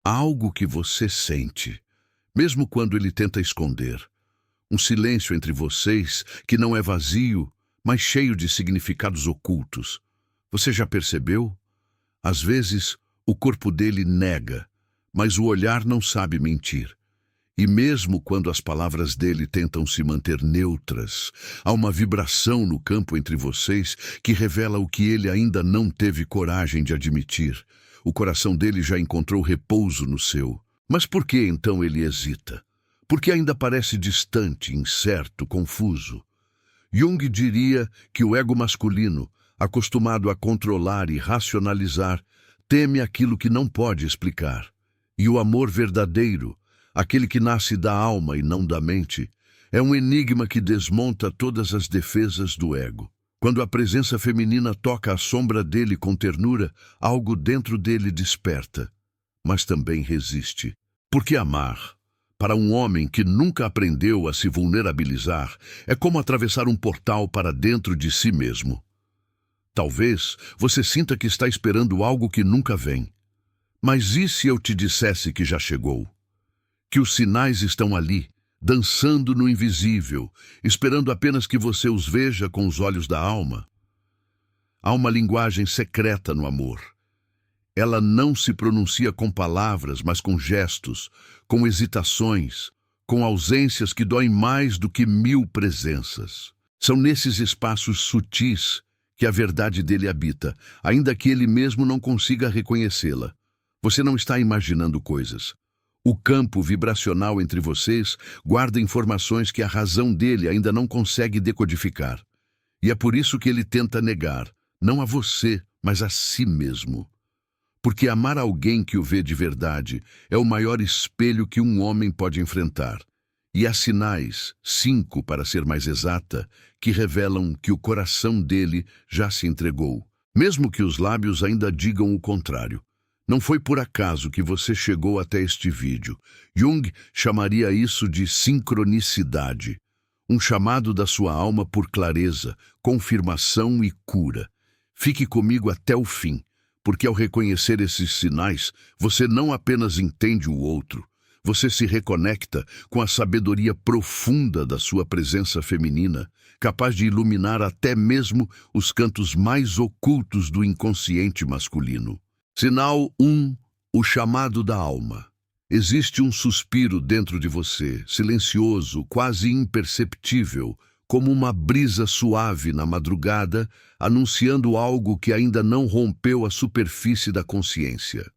Há algo que você sente, mesmo quando ele tenta esconder. Um silêncio entre vocês que não é vazio, mas cheio de significados ocultos. Você já percebeu? Às vezes, o corpo dele nega, mas o olhar não sabe mentir. E mesmo quando as palavras dele tentam se manter neutras, há uma vibração no campo entre vocês que revela o que ele ainda não teve coragem de admitir. O coração dele já encontrou repouso no seu. Mas por que então ele hesita? Porque ainda parece distante, incerto, confuso. Jung diria que o ego masculino, acostumado a controlar e racionalizar, teme aquilo que não pode explicar. E o amor verdadeiro, aquele que nasce da alma e não da mente, é um enigma que desmonta todas as defesas do ego. Quando a presença feminina toca a sombra dele com ternura, algo dentro dele desperta, mas também resiste. Porque amar, para um homem que nunca aprendeu a se vulnerabilizar, é como atravessar um portal para dentro de si mesmo. Talvez você sinta que está esperando algo que nunca vem. Mas e se eu te dissesse que já chegou? Que os sinais estão ali, dançando no invisível, esperando apenas que você os veja com os olhos da alma? Há uma linguagem secreta no amor. Ela não se pronuncia com palavras, mas com gestos, com hesitações, com ausências que doem mais do que 1000 presenças. São nesses espaços sutis que a verdade dele habita, ainda que ele mesmo não consiga reconhecê-la. Você não está imaginando coisas. O campo vibracional entre vocês guarda informações que a razão dele ainda não consegue decodificar. E é por isso que ele tenta negar, não a você, mas a si mesmo. Porque amar alguém que o vê de verdade é o maior espelho que um homem pode enfrentar. E há sinais, 5 para ser mais exata, que revelam que o coração dele já se entregou, mesmo que os lábios ainda digam o contrário. Não foi por acaso que você chegou até este vídeo. Jung chamaria isso de sincronicidade, um chamado da sua alma por clareza, confirmação e cura. Fique comigo até o fim, porque ao reconhecer esses sinais, você não apenas entende o outro, você se reconecta com a sabedoria profunda da sua presença feminina, capaz de iluminar até mesmo os cantos mais ocultos do inconsciente masculino. Sinal 1. O chamado da alma. Existe um suspiro dentro de você, silencioso, quase imperceptível, como uma brisa suave na madrugada, anunciando algo que ainda não rompeu a superfície da consciência.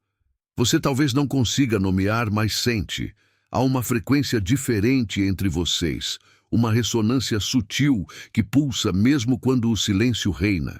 Você talvez não consiga nomear, mas sente. Há uma frequência diferente entre vocês, uma ressonância sutil que pulsa mesmo quando o silêncio reina.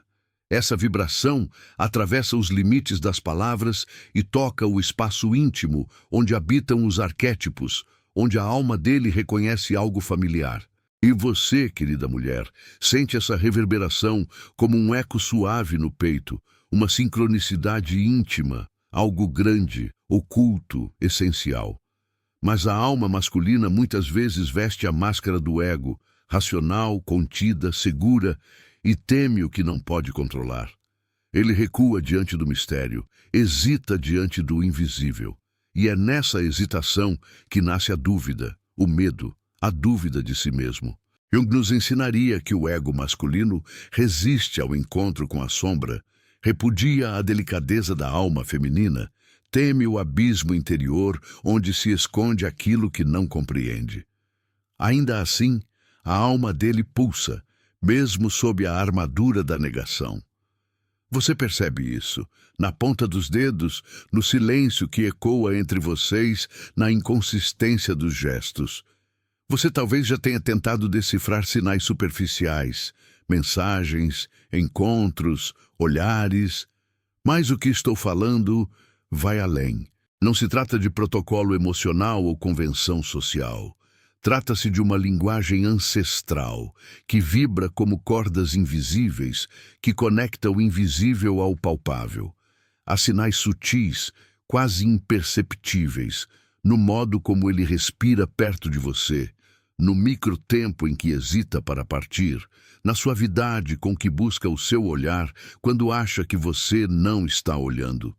Essa vibração atravessa os limites das palavras e toca o espaço íntimo, onde habitam os arquétipos, onde a alma dele reconhece algo familiar. E você, querida mulher, sente essa reverberação como um eco suave no peito, uma sincronicidade íntima, algo grande, oculto, essencial. Mas a alma masculina muitas vezes veste a máscara do ego, racional, contida, segura, e teme o que não pode controlar. Ele recua diante do mistério, hesita diante do invisível. E é nessa hesitação que nasce a dúvida, o medo, a dúvida de si mesmo. Jung nos ensinaria que o ego masculino resiste ao encontro com a sombra, repudia a delicadeza da alma feminina, teme o abismo interior onde se esconde aquilo que não compreende. Ainda assim, a alma dele pulsa, mesmo sob a armadura da negação. Você percebe isso, na ponta dos dedos, no silêncio que ecoa entre vocês, na inconsistência dos gestos. Você talvez já tenha tentado decifrar sinais superficiais, mensagens, encontros, olhares, mas o que estou falando vai além. Não se trata de protocolo emocional ou convenção social. Trata-se de uma linguagem ancestral, que vibra como cordas invisíveis, que conecta o invisível ao palpável. Há sinais sutis, quase imperceptíveis, no modo como ele respira perto de você, no microtempo em que hesita para partir, na suavidade com que busca o seu olhar quando acha que você não está olhando.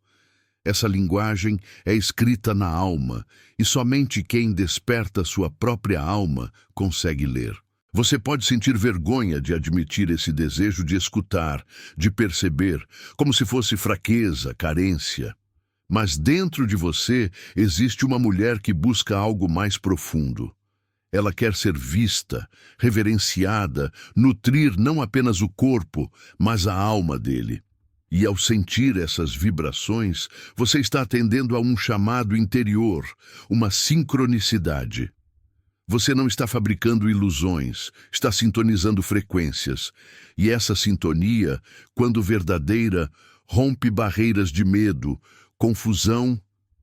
Essa linguagem é escrita na alma, e somente quem desperta sua própria alma consegue ler. Você pode sentir vergonha de admitir esse desejo de escutar, de perceber, como se fosse fraqueza, carência. Mas dentro de você existe uma mulher que busca algo mais profundo. Ela quer ser vista, reverenciada, nutrir não apenas o corpo, mas a alma dele. E ao sentir essas vibrações, você está atendendo a um chamado interior, uma sincronicidade. Você não está fabricando ilusões, está sintonizando frequências. E essa sintonia, quando verdadeira, rompe barreiras de medo, confusão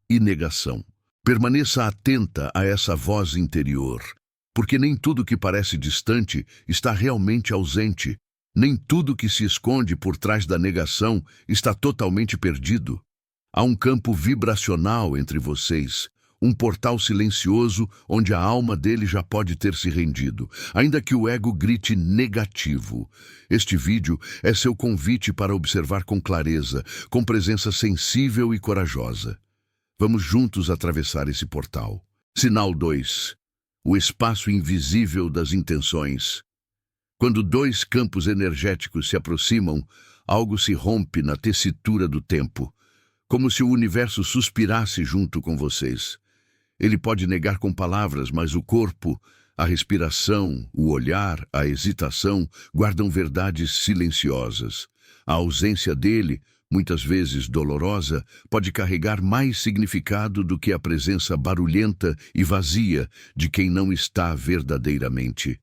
e negação. Permaneça atenta a essa voz interior, porque nem tudo que parece distante está realmente ausente. Nem tudo que se esconde por trás da negação está totalmente perdido. Há um campo vibracional entre vocês, um portal silencioso onde a alma dele já pode ter se rendido, ainda que o ego grite negativo. Este vídeo é seu convite para observar com clareza, com presença sensível e corajosa. Vamos juntos atravessar esse portal. Sinal 2. O espaço invisível das intenções. Quando dois campos energéticos se aproximam, algo se rompe na tessitura do tempo, como se o universo suspirasse junto com vocês. Ele pode negar com palavras, mas o corpo, a respiração, o olhar, a hesitação guardam verdades silenciosas. A ausência dele, muitas vezes dolorosa, pode carregar mais significado do que a presença barulhenta e vazia de quem não está verdadeiramente.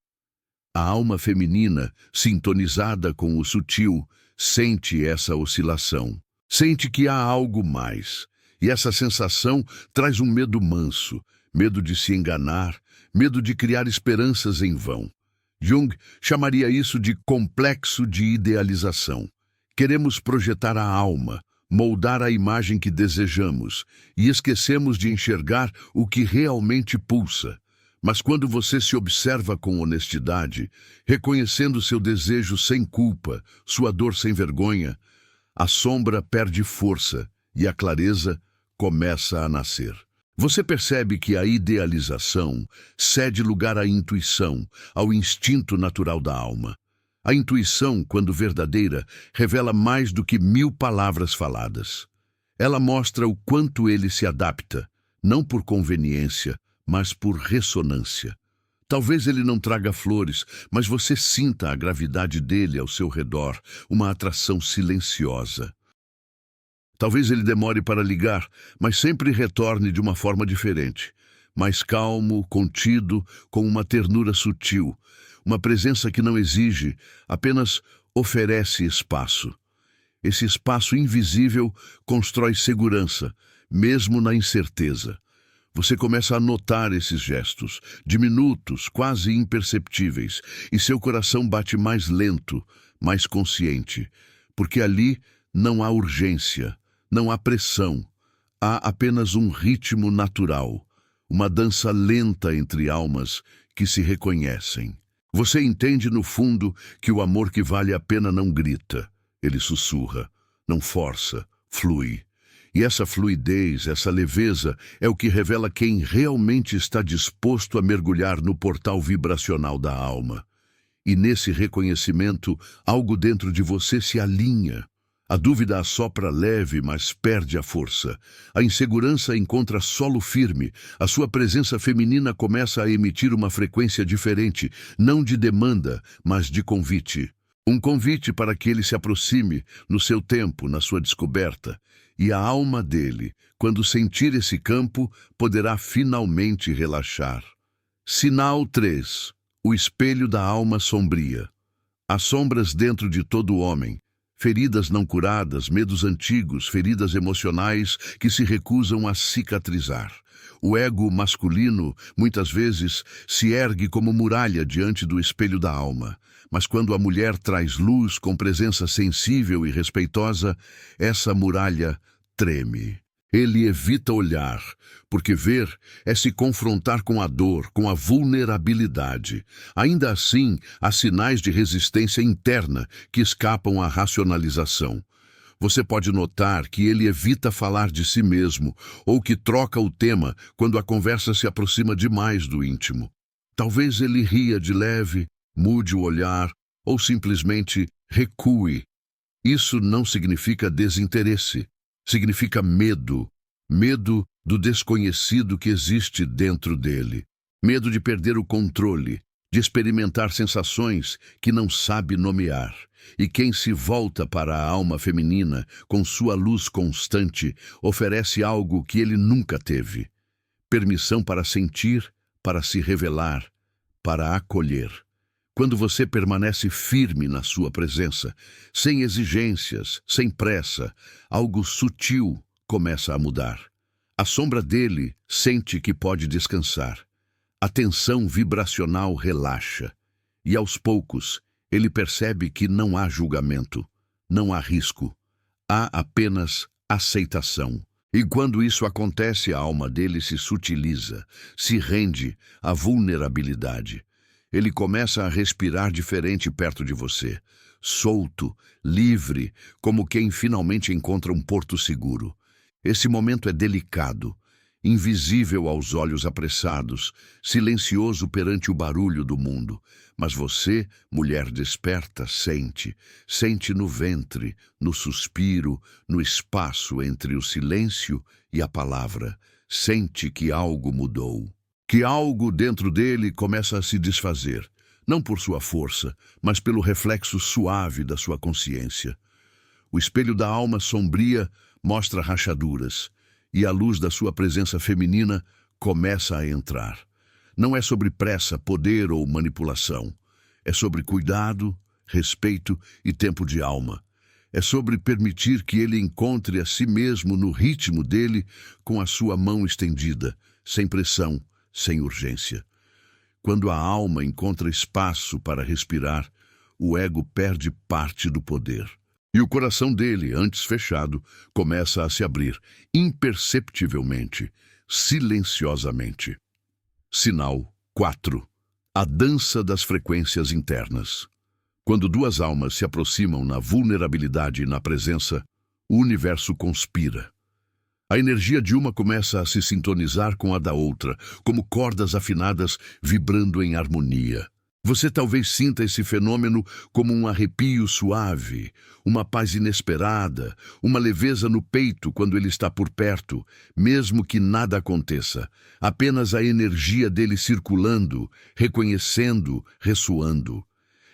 A alma feminina, sintonizada com o sutil, sente essa oscilação. Sente que há algo mais. E essa sensação traz um medo manso, medo de se enganar, medo de criar esperanças em vão. Jung chamaria isso de complexo de idealização. Queremos projetar a alma, moldar a imagem que desejamos, e esquecemos de enxergar o que realmente pulsa. Mas quando você se observa com honestidade, reconhecendo seu desejo sem culpa, sua dor sem vergonha, a sombra perde força e a clareza começa a nascer. Você percebe que a idealização cede lugar à intuição, ao instinto natural da alma. A intuição, quando verdadeira, revela mais do que 1000 palavras faladas. Ela mostra o quanto ele se adapta, não por conveniência, mas por ressonância. Talvez ele não traga flores, mas você sinta a gravidade dele ao seu redor, uma atração silenciosa. Talvez ele demore para ligar, mas sempre retorne de uma forma diferente. Mais calmo, contido, com uma ternura sutil. Uma presença que não exige, apenas oferece espaço. Esse espaço invisível constrói segurança, mesmo na incerteza. Você começa a notar esses gestos, diminutos, quase imperceptíveis, e seu coração bate mais lento, mais consciente, porque ali não há urgência. Não há pressão, há apenas um ritmo natural, uma dança lenta entre almas que se reconhecem. Você entende no fundo que o amor que vale a pena não grita, ele sussurra, não força, flui. E essa fluidez, essa leveza é o que revela quem realmente está disposto a mergulhar no portal vibracional da alma. E nesse reconhecimento, algo dentro de você se alinha. A dúvida assopra leve, mas perde a força. A insegurança encontra solo firme. A sua presença feminina começa a emitir uma frequência diferente, não de demanda, mas de convite. Um convite para que ele se aproxime, no seu tempo, na sua descoberta. E a alma dele, quando sentir esse campo, poderá finalmente relaxar. Sinal 3. O espelho da alma sombria. Há sombras dentro de todo homem. Feridas não curadas, medos antigos, feridas emocionais que se recusam a cicatrizar. O ego masculino, muitas vezes, se ergue como muralha diante do espelho da alma. Mas quando a mulher traz luz com presença sensível e respeitosa, essa muralha treme. Ele evita olhar, porque ver é se confrontar com a dor, com a vulnerabilidade. Ainda assim, há sinais de resistência interna que escapam à racionalização. Você pode notar que ele evita falar de si mesmo ou que troca o tema quando a conversa se aproxima demais do íntimo. Talvez ele ria de leve, mude o olhar ou simplesmente recue. Isso não significa desinteresse, significa medo. Medo do desconhecido que existe dentro dele. Medo de perder o controle, de experimentar sensações que não sabe nomear. E quem se volta para a alma feminina com sua luz constante oferece algo que ele nunca teve. Permissão para sentir, para se revelar, para acolher. Quando você permanece firme na sua presença, sem exigências, sem pressa, algo sutil começa a mudar. A sombra dele sente que pode descansar. A tensão vibracional relaxa. E aos poucos, ele percebe que não há julgamento, não há risco. Há apenas aceitação. E quando isso acontece, a alma dele se sutiliza, se rende à vulnerabilidade. Ele começa a respirar diferente perto de você, solto, livre, como quem finalmente encontra um porto seguro. Esse momento é delicado, invisível aos olhos apressados, silencioso perante o barulho do mundo. Mas você, mulher desperta, sente no ventre, no suspiro, no espaço entre o silêncio e a palavra. Sente que algo mudou. Que algo dentro dele começa a se desfazer, não por sua força, mas pelo reflexo suave da sua consciência. O espelho da alma sombria mostra rachaduras, e a luz da sua presença feminina começa a entrar. Não é sobre pressa, poder ou manipulação. É sobre cuidado, respeito e tempo de alma. É sobre permitir que ele encontre a si mesmo no ritmo dele, com a sua mão estendida, sem pressão, sem urgência. Quando a alma encontra espaço para respirar, o ego perde parte do poder. E o coração dele, antes fechado, começa a se abrir, imperceptivelmente, silenciosamente. Sinal 4. A dança das frequências internas. Quando duas almas se aproximam na vulnerabilidade e na presença, o universo conspira. A energia de uma começa a se sintonizar com a da outra, como cordas afinadas vibrando em harmonia. Você talvez sinta esse fenômeno como um arrepio suave, uma paz inesperada, uma leveza no peito quando ele está por perto, mesmo que nada aconteça. Apenas a energia dele circulando, reconhecendo, ressoando.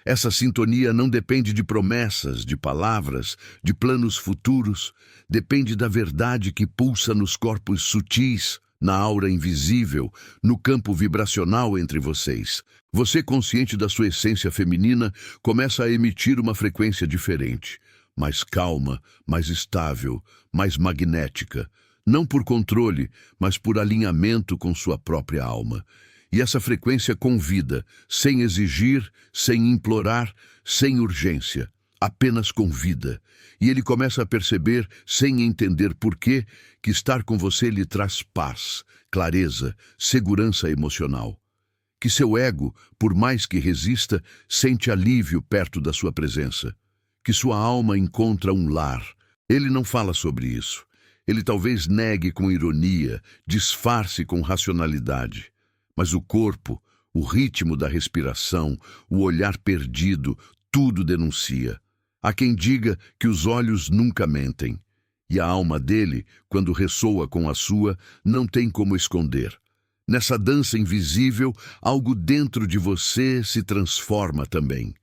Essa sintonia não depende de promessas, de palavras, de planos futuros. Depende da verdade que pulsa nos corpos sutis, na aura invisível, no campo vibracional entre vocês. Você, consciente da sua essência feminina, começa a emitir uma frequência diferente, mais calma, mais estável, mais magnética. Não por controle, mas por alinhamento com sua própria alma. E essa frequência convida, sem exigir, sem implorar, sem urgência. Apenas convida. E ele começa a perceber, sem entender porquê, que estar com você lhe traz paz, clareza, segurança emocional. Que seu ego, por mais que resista, sente alívio perto da sua presença. Que sua alma encontra um lar. Ele não fala sobre isso. Ele talvez negue com ironia, disfarce com racionalidade. Mas o corpo, o ritmo da respiração, o olhar perdido, tudo denuncia. Há quem diga que os olhos nunca mentem. E a alma dele, quando ressoa com a sua, não tem como esconder. Nessa dança invisível, algo dentro de você se transforma também.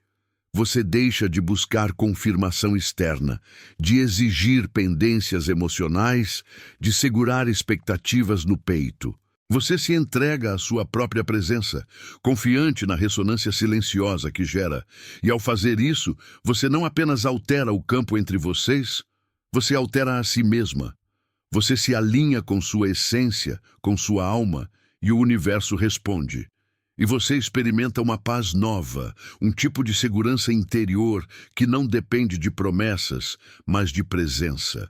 Você deixa de buscar confirmação externa, de exigir pendências emocionais, de segurar expectativas no peito. Você se entrega à sua própria presença, confiante na ressonância silenciosa que gera. E ao fazer isso, você não apenas altera o campo entre vocês, você altera a si mesma. Você se alinha com sua essência, com sua alma, e o universo responde. E você experimenta uma paz nova, um tipo de segurança interior que não depende de promessas, mas de presença.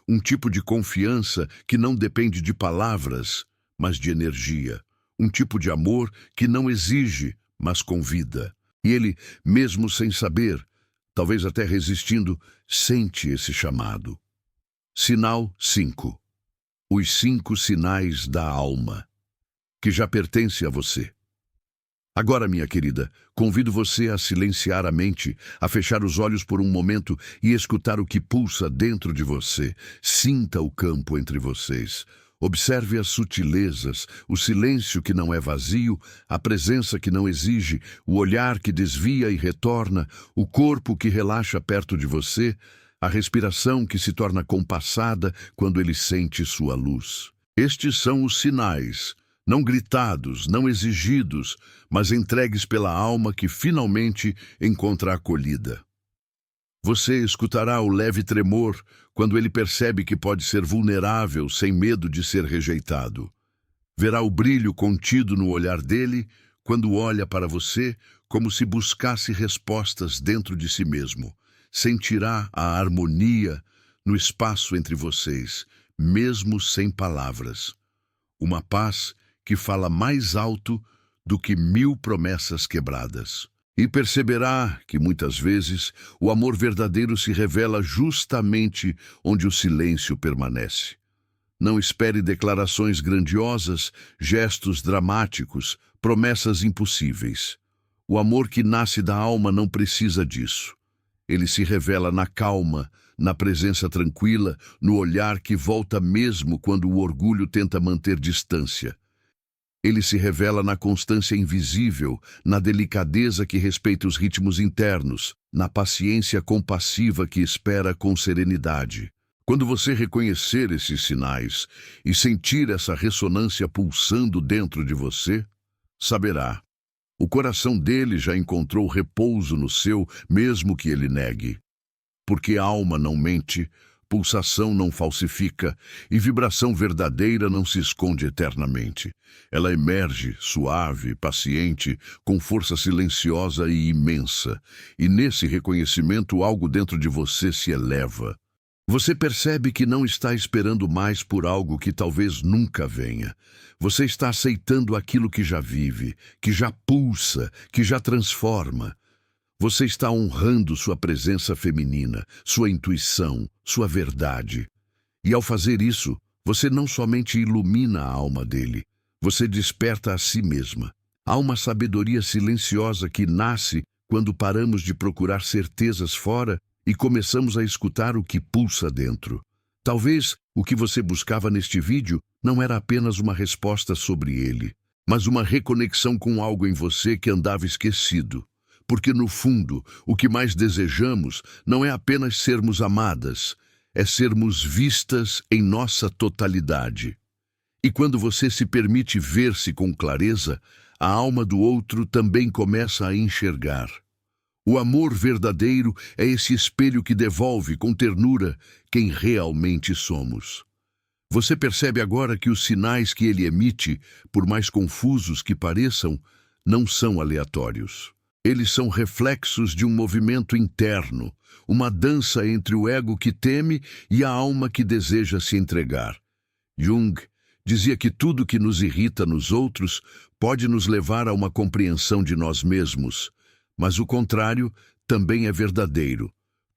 Um tipo de confiança que não depende de palavras, mas de energia. Um tipo de amor que não exige, mas convida. E ele, mesmo sem saber, talvez até resistindo, sente esse chamado. Sinal 5. Os 5 sinais da alma, que já pertence a você. Agora, minha querida, convido você a silenciar a mente, a fechar os olhos por um momento e escutar o que pulsa dentro de você. Sinta o campo entre vocês. Observe as sutilezas, o silêncio que não é vazio, a presença que não exige, o olhar que desvia e retorna, o corpo que relaxa perto de você, a respiração que se torna compassada quando ele sente sua luz. Estes são os sinais, não gritados, não exigidos, mas entregues pela alma que finalmente encontra acolhida. Você escutará o leve tremor quando ele percebe que pode ser vulnerável sem medo de ser rejeitado. Verá o brilho contido no olhar dele quando olha para você como se buscasse respostas dentro de si mesmo. Sentirá a harmonia no espaço entre vocês, mesmo sem palavras. Uma paz que fala mais alto do que 1000 promessas quebradas. E perceberá que, muitas vezes, o amor verdadeiro se revela justamente onde o silêncio permanece. Não espere declarações grandiosas, gestos dramáticos, promessas impossíveis. O amor que nasce da alma não precisa disso. Ele se revela na calma, na presença tranquila, no olhar que volta mesmo quando o orgulho tenta manter distância. Ele se revela na constância invisível, na delicadeza que respeita os ritmos internos, na paciência compassiva que espera com serenidade. Quando você reconhecer esses sinais e sentir essa ressonância pulsando dentro de você, saberá. O coração dele já encontrou repouso no seu, mesmo que ele negue. Porque a alma não mente, pulsação não falsifica e vibração verdadeira não se esconde eternamente. Ela emerge, suave, paciente, com força silenciosa e imensa. E nesse reconhecimento algo dentro de você se eleva. Você percebe que não está esperando mais por algo que talvez nunca venha. Você está aceitando aquilo que já vive, que já pulsa, que já transforma. Você está honrando sua presença feminina, sua intuição, sua verdade. E ao fazer isso, você não somente ilumina a alma dele, você desperta a si mesma. Há uma sabedoria silenciosa que nasce quando paramos de procurar certezas fora e começamos a escutar o que pulsa dentro. Talvez o que você buscava neste vídeo não era apenas uma resposta sobre ele, mas uma reconexão com algo em você que andava esquecido. Porque, no fundo, o que mais desejamos não é apenas sermos amadas, é sermos vistas em nossa totalidade. E quando você se permite ver-se com clareza, a alma do outro também começa a enxergar. O amor verdadeiro é esse espelho que devolve com ternura quem realmente somos. Você percebe agora que os sinais que ele emite, por mais confusos que pareçam, não são aleatórios. Eles são reflexos de um movimento interno, uma dança entre o ego que teme e a alma que deseja se entregar. Jung dizia que tudo que nos irrita nos outros pode nos levar a uma compreensão de nós mesmos, mas o contrário também é verdadeiro.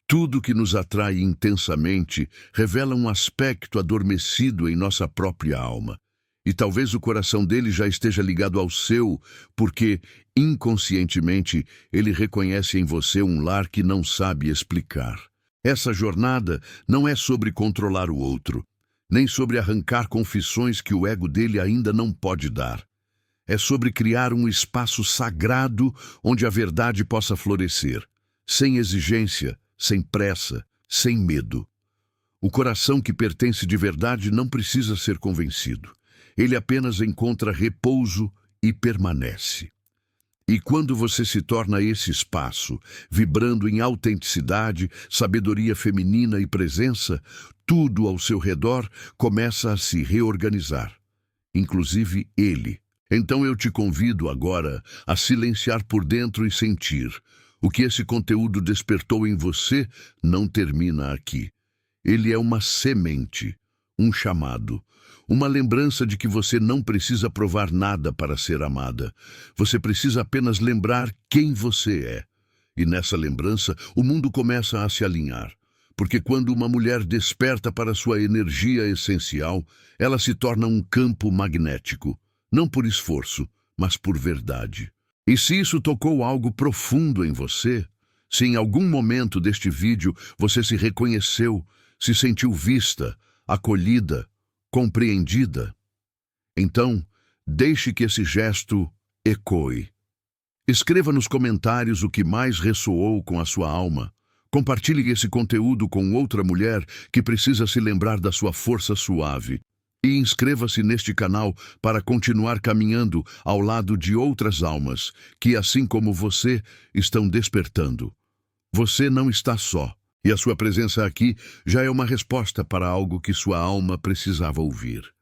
Tudo que nos atrai intensamente revela um aspecto adormecido em nossa própria alma. E talvez o coração dele já esteja ligado ao seu, porque, inconscientemente, ele reconhece em você um lar que não sabe explicar. Essa jornada não é sobre controlar o outro, nem sobre arrancar confissões que o ego dele ainda não pode dar. É sobre criar um espaço sagrado onde a verdade possa florescer, sem exigência, sem pressa, sem medo. O coração que pertence de verdade não precisa ser convencido. Ele apenas encontra repouso e permanece. E quando você se torna esse espaço, vibrando em autenticidade, sabedoria feminina e presença, tudo ao seu redor começa a se reorganizar, inclusive ele. Então eu te convido agora a silenciar por dentro e sentir. O que esse conteúdo despertou em você não termina aqui. Ele é uma semente, um chamado. Uma lembrança de que você não precisa provar nada para ser amada. Você precisa apenas lembrar quem você é. E nessa lembrança, o mundo começa a se alinhar. Porque quando uma mulher desperta para sua energia essencial, ela se torna um campo magnético, não por esforço, mas por verdade. E se isso tocou algo profundo em você, se em algum momento deste vídeo você se reconheceu, se sentiu vista, acolhida, compreendida, então deixe que esse gesto ecoe. Escreva nos comentários o que mais ressoou com a sua alma. Compartilhe esse conteúdo com outra mulher que precisa se lembrar da sua força suave. E inscreva-se neste canal para continuar caminhando ao lado de outras almas que, assim como você, estão despertando. Você não está só, e a sua presença aqui já é uma resposta para algo que sua alma precisava ouvir.